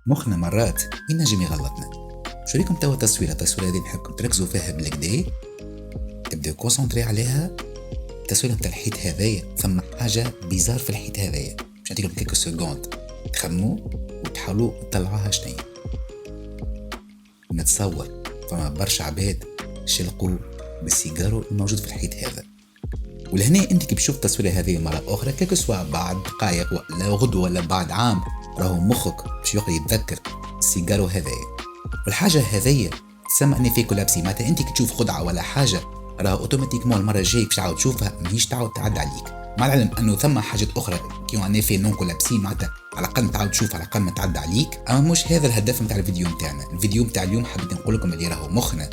مخنا مرات ينجم يغلطنا. شو ريكم توا التصويرة هذه نحبكم تركزوا فيها بالكدا، تبداو كونسونطري عليها. التصويرة نتاع الحيط هذايا ثم حاجة بيزار في الحيط هذايا، باش نعطيكم كيكو سكوند تخموا وتحاولوا تطلعوها شنيا. نتصور فما برشا عباد شلقوا بالسيجارو الموجود في الحيط هذا، ولهنا انت كي بتشوف التصويره هذه مره اخرى كيكو سوا بعد دقائق ولا غدوه ولا بعد عام، راهو مخك باش يقدر يتذكر السيجارو هذايا. والحاجه هذيا تسمى اني في كولابسي، معناتها انت كي تشوف خدعه ولا حاجه راهو اوتوماتيكمون المره الجايه باش تعاود تشوفها ماهيش تعاود تعدى عليك، مع العلم انه ثم حاجات اخرى كي اني في نون كولابسي معناتها على الاقل تعاود تشوف، على الاقل ما تعدى عليك. اما مش هذا الهدف نتاع الفيديو نتاعنا. الفيديو نتاع اليوم حبيت نقول لكم اللي راهو مخنا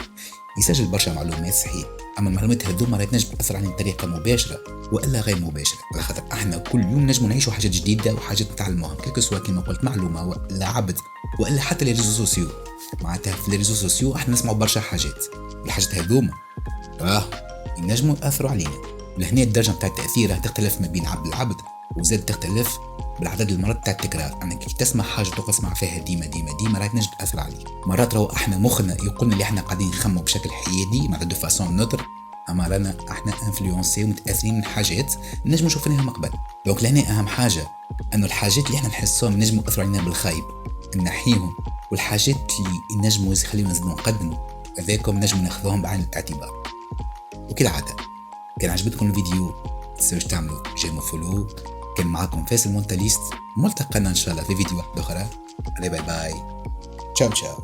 يسجل برشا معلومات صحيح، اما المعلومات هذوما راهي تنجم تاثر علينا بطريقه مباشره والا غير مباشره، على خاطر احنا كل يوم نجموا نعيشوا حاجات جديده وحاجات نتعلموها، كيك سواء كما قلت معلومه ولا عبد والا حتى لي ريزو سوسيو. معناتها في لي ريزو سوسيو احنا نسمعوا برشا حاجات، الحاجات هذوما ينجموا ياثروا علينا. لهنا الدرجه نتاع التاثير راح تختلف ما بين عبد العبد، وزاد تختلف بالعدد المرات تاع التكرار. انك كي تسمع حاجه تسمع فيها ديما ديما ديما راح تنجم تاثر عليك. مرات راهو احنا مخنا يقولنا اللي احنا قاعدين نخمو بشكل حيادي مع دو فاسون نوتر، اما رانا احنا انفلونسي ومتاثرين من حاجات نجمو شوفناها من قبل. دونك لهنا اهم حاجه انه الحاجات اللي احنا نحسوهم نجمو ياثروا علينا بالخايب نحيهم، والحاجات اللي نجمو يخليونا نزيدو نقدموا هذاكم نجمو ناخذوهم بعين الاعتبار. وكالعاده كان عجبتكم الفيديو تنسوش تعملوا جيم وفولو. كان معاكم فاصل مونتاليست، ملتقانا ان شاء الله في فيديو واحد اخرى. باي باي، تشاو تشاو.